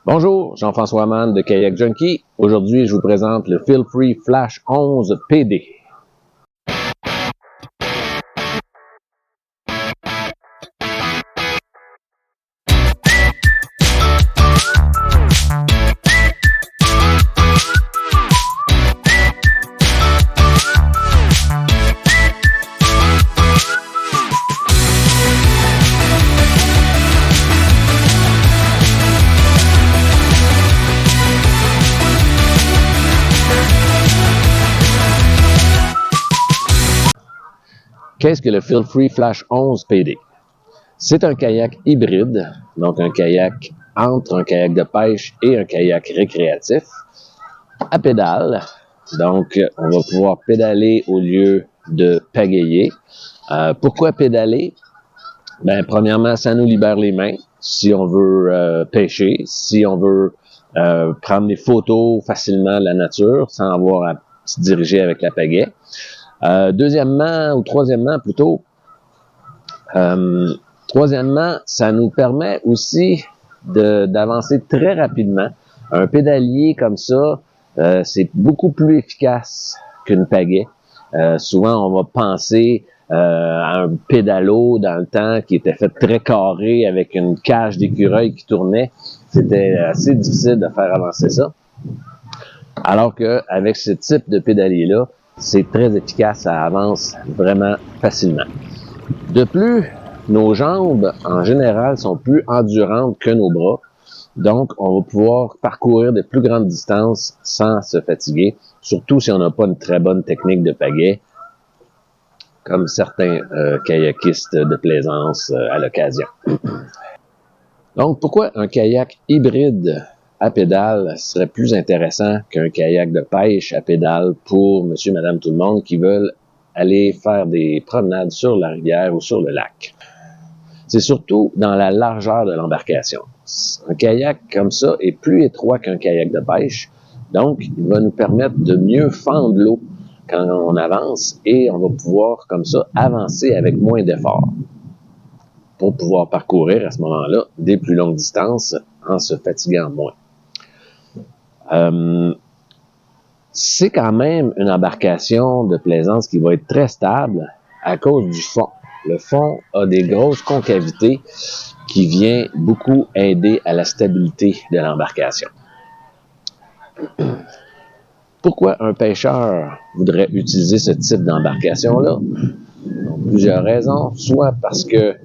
Bonjour, Jean-François Mann de Kayak Junkie. Aujourd'hui, je vous présente le Feel Free Flash 11 PD. Qu'est-ce que le Feel Free Flash 11 PD? C'est un kayak hybride, donc un kayak entre un kayak de pêche et un kayak récréatif, à pédale. Donc, on va pouvoir pédaler au lieu de pagayer. Pourquoi pédaler? Ben, premièrement, ça nous libère les mains si on veut pêcher, si on veut prendre des photos facilement de la nature sans avoir à se diriger avec la pagaie. Deuxièmement, ou troisièmement plutôt, ça nous permet aussi d'avancer très rapidement. Un pédalier comme ça, c'est beaucoup plus efficace qu'une pagaie. Souvent, on va penser à un pédalo dans le temps qui était fait très carré avec une cage d'écureuil qui tournait. C'était assez difficile de faire avancer ça. Alors qu'avec ce type de pédalier-là, c'est très efficace, ça avance vraiment facilement. De plus, nos jambes, en général, sont plus endurantes que nos bras. Donc, on va pouvoir parcourir de plus grandes distances sans se fatiguer, surtout si on n'a pas une très bonne technique de pagaie, comme certains kayakistes de plaisance à l'occasion. Donc, pourquoi un kayak hybride à pédale serait plus intéressant qu'un kayak de pêche à pédale pour monsieur, madame, tout le monde qui veulent aller faire des promenades sur la rivière ou sur le lac? C'est surtout dans la largeur de l'embarcation. Un kayak comme ça est plus étroit qu'un kayak de pêche, donc il va nous permettre de mieux fendre l'eau quand on avance et on va pouvoir comme ça avancer avec moins d'efforts pour pouvoir parcourir à ce moment-là des plus longues distances en se fatiguant moins. C'est quand même une embarcation de plaisance qui va être très stable à cause du fond. Le fond a des grosses concavités qui vient beaucoup aider à la stabilité de l'embarcation. Pourquoi un pêcheur voudrait utiliser ce type d'embarcation-là? Plusieurs raisons. Soit parce que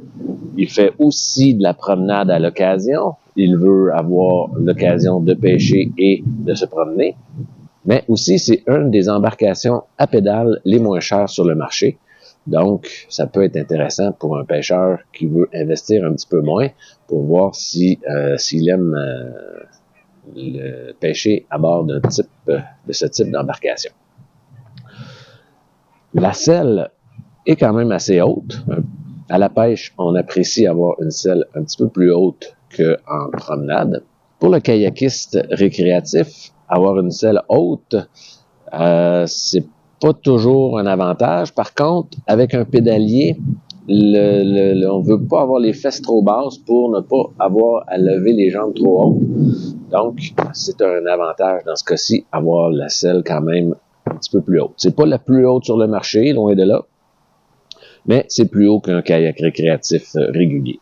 il fait aussi de la promenade à l'occasion. Il veut avoir l'occasion de pêcher et de se promener. Mais aussi, c'est une des embarcations à pédale les moins chères sur le marché. Donc, ça peut être intéressant pour un pêcheur qui veut investir un petit peu moins pour voir s'il aime le pêcher à bord de ce type d'embarcation. La selle est quand même assez haute. À la pêche, on apprécie avoir une selle un petit peu plus haute qu'en promenade. Pour le kayakiste récréatif, avoir une selle haute, c'est pas toujours un avantage. Par contre, avec un pédalier, on veut pas avoir les fesses trop basses pour ne pas avoir à lever les jambes trop hautes. Donc, c'est un avantage dans ce cas-ci, avoir la selle quand même un petit peu plus haute. C'est pas la plus haute sur le marché, loin de là, mais c'est plus haut qu'un kayak récréatif régulier.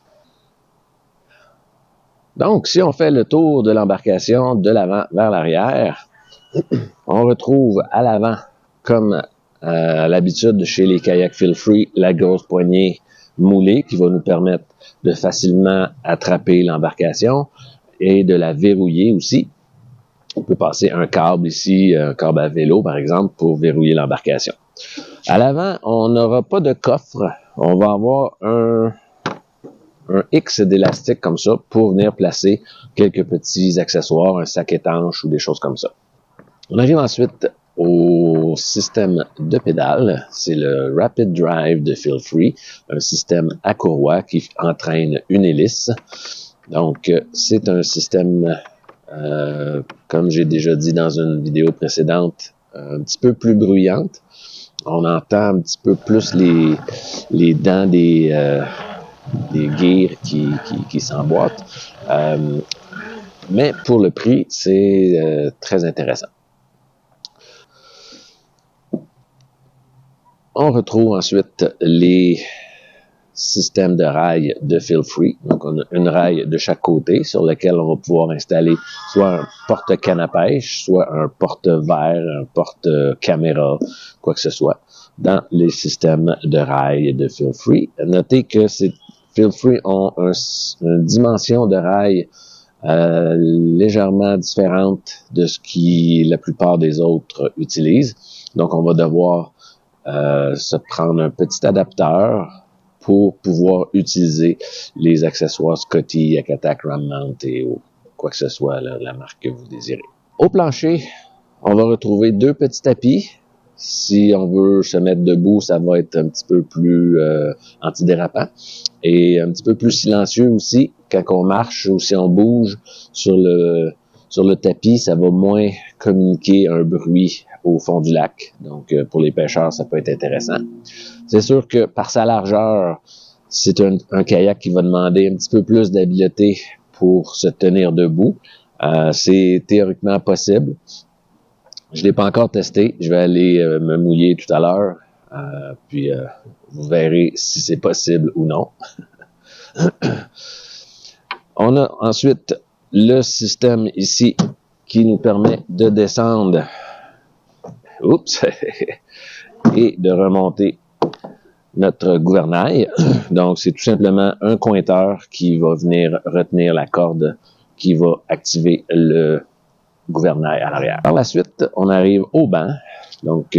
Donc, si on fait le tour de l'embarcation de l'avant vers l'arrière, on retrouve à l'avant, comme à l'habitude chez les kayaks Feel Free, la grosse poignée moulée qui va nous permettre de facilement attraper l'embarcation et de la verrouiller aussi. On peut passer un câble ici, un câble à vélo par exemple, pour verrouiller l'embarcation. À l'avant, on n'aura pas de coffre. On va avoir un X d'élastique comme ça pour venir placer quelques petits accessoires, un sac étanche ou des choses comme ça. On arrive ensuite au système de pédale. C'est le Rapid Drive de Feel Free, un système à courroie qui entraîne une hélice. Donc, c'est un système, comme j'ai déjà dit dans une vidéo précédente, un petit peu plus bruyante. On entend un petit peu plus les dents des guirs qui s'emboîtent. Mais pour le prix, c'est très intéressant. On retrouve ensuite les systèmes de rails de feel free. Donc, on a une rail de chaque côté sur lequel on va pouvoir installer soit un porte-canne à pêche, soit un porte-verre, un porte-caméra, quoi que ce soit, dans les systèmes de rails de feel free. Notez que ces feel free ont une dimension de rail légèrement différente de ce qui la plupart des autres utilisent. Donc, on va devoir se prendre un petit adapteur pour pouvoir utiliser les accessoires Scotty, Yak-Attack, Ram Mount et quoi que ce soit, là, la marque que vous désirez. Au plancher, on va retrouver deux petits tapis. Si on veut se mettre debout, ça va être un petit peu plus antidérapant et un petit peu plus silencieux aussi. Quand on marche ou si on bouge sur le tapis, ça va moins communiquer un bruit au fond du lac. Donc, pour les pêcheurs, ça peut être intéressant. C'est sûr que par sa largeur, c'est un kayak qui va demander un petit peu plus d'habileté pour se tenir debout. C'est théoriquement possible. Je l'ai pas encore testé. Je vais aller me mouiller tout à l'heure. Puis vous verrez si c'est possible ou non. On a ensuite le système ici qui nous permet de descendre et de remonter notre gouvernail. Donc, c'est tout simplement un pointeur qui va venir retenir la corde qui va activer le gouvernail à l'arrière. Par la suite, on arrive au banc. Donc,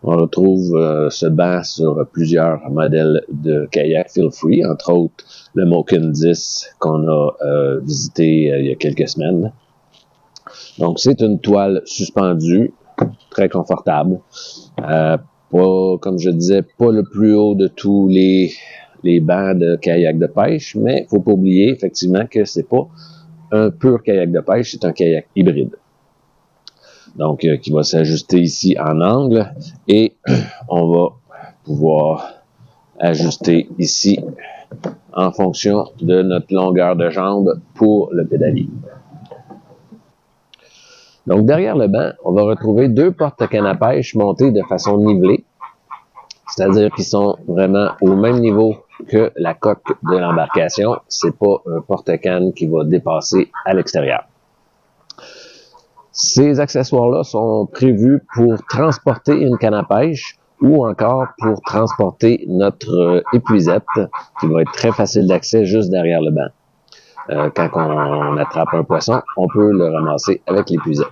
on retrouve ce banc sur plusieurs modèles de kayak feel free, entre autres le Moken 10 qu'on a visité il y a quelques semaines. Donc, c'est une toile suspendue, très confortable. Pas, comme je disais, pas le plus haut de tous les bancs de kayak de pêche, mais faut pas oublier effectivement que c'est pas un pur kayak de pêche, c'est un kayak hybride. Donc, qui va s'ajuster ici en angle et on va pouvoir ajuster ici en fonction de notre longueur de jambe pour le pédalier. Donc, derrière le banc, on va retrouver deux porte-cannes à pêche montées de façon nivelée, c'est-à-dire qu'ils sont vraiment au même niveau que la coque de l'embarcation. C'est pas un porte-canne qui va dépasser à l'extérieur. Ces accessoires-là sont prévus pour transporter une canne à pêche ou encore pour transporter notre épuisette qui va être très facile d'accès juste derrière le banc. Quand on attrape un poisson, on peut le ramasser avec l'épuisette.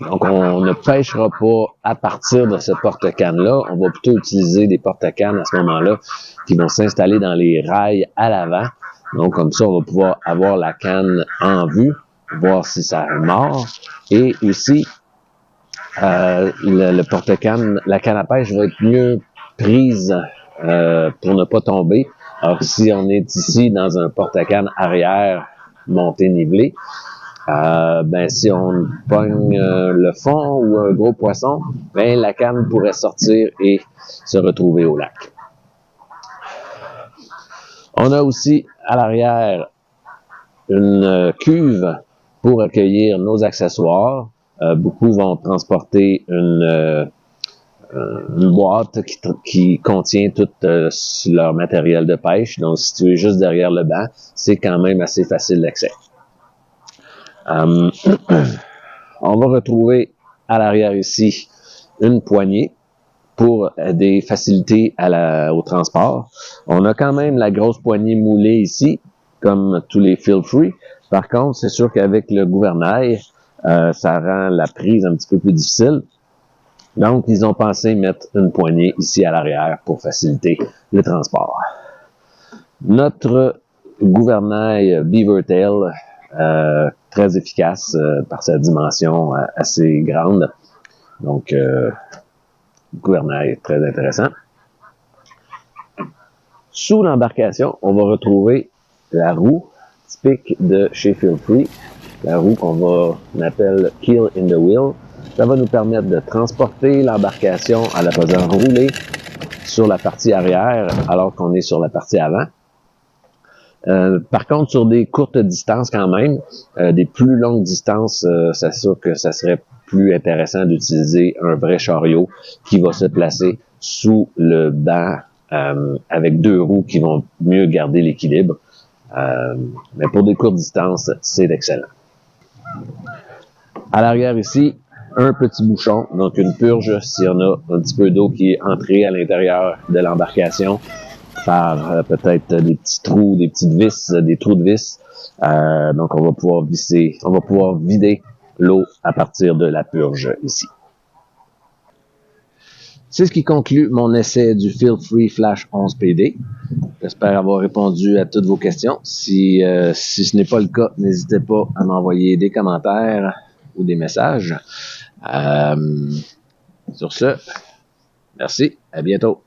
Donc, on ne pêchera pas à partir de ce porte-canne-là. On va plutôt utiliser des porte-cannes à ce moment-là qui vont s'installer dans les rails à l'avant. Donc, comme ça, on va pouvoir avoir la canne en vue, voir si ça mord. Et aussi, le porte-canne, la canne à pêche va être mieux prise pour ne pas tomber. Alors, si on est ici dans un porte-canne arrière monté nivelé, si on pogne le fond ou un gros poisson, la canne pourrait sortir et se retrouver au lac. On a aussi à l'arrière une cuve pour accueillir nos accessoires. Beaucoup vont transporter une boîte qui contient tout leur matériel de pêche. Donc, situé juste derrière le banc, c'est quand même assez facile d'accès. On va retrouver à l'arrière ici une poignée pour des facilités au transport. On a quand même la grosse poignée moulée ici, comme tous les feel free. Par contre, c'est sûr qu'avec le gouvernail, ça rend la prise un petit peu plus difficile. Donc, ils ont pensé mettre une poignée ici à l'arrière pour faciliter le transport. Notre gouvernail Beavertail, très efficace par sa dimension assez grande. Donc, gouvernail très intéressant. Sous l'embarcation, on va retrouver la roue typique de chez Feel Free, la roue qu'on appelle Keel in the Wheel. Ça va nous permettre de transporter l'embarcation en la faisant rouler sur la partie arrière alors qu'on est sur la partie avant. Par contre, sur des courtes distances quand même, des plus longues distances, c'est sûr que ça serait plus intéressant d'utiliser un vrai chariot qui va se placer sous le banc avec deux roues qui vont mieux garder l'équilibre. Mais pour des courtes distances, c'est excellent. À l'arrière ici, un petit bouchon, donc une purge si on a un petit peu d'eau qui est entrée à l'intérieur de l'embarcation par peut-être des petits trous, des petites vis, des trous de vis. Donc on va pouvoir vider l'eau à partir de la purge ici. C'est ce qui conclut mon essai du Feel Free Flash 11 PD. J'espère avoir répondu à toutes vos questions. Si ce n'est pas le cas, n'hésitez pas à m'envoyer des commentaires ou des messages. Sur ce, merci, à bientôt.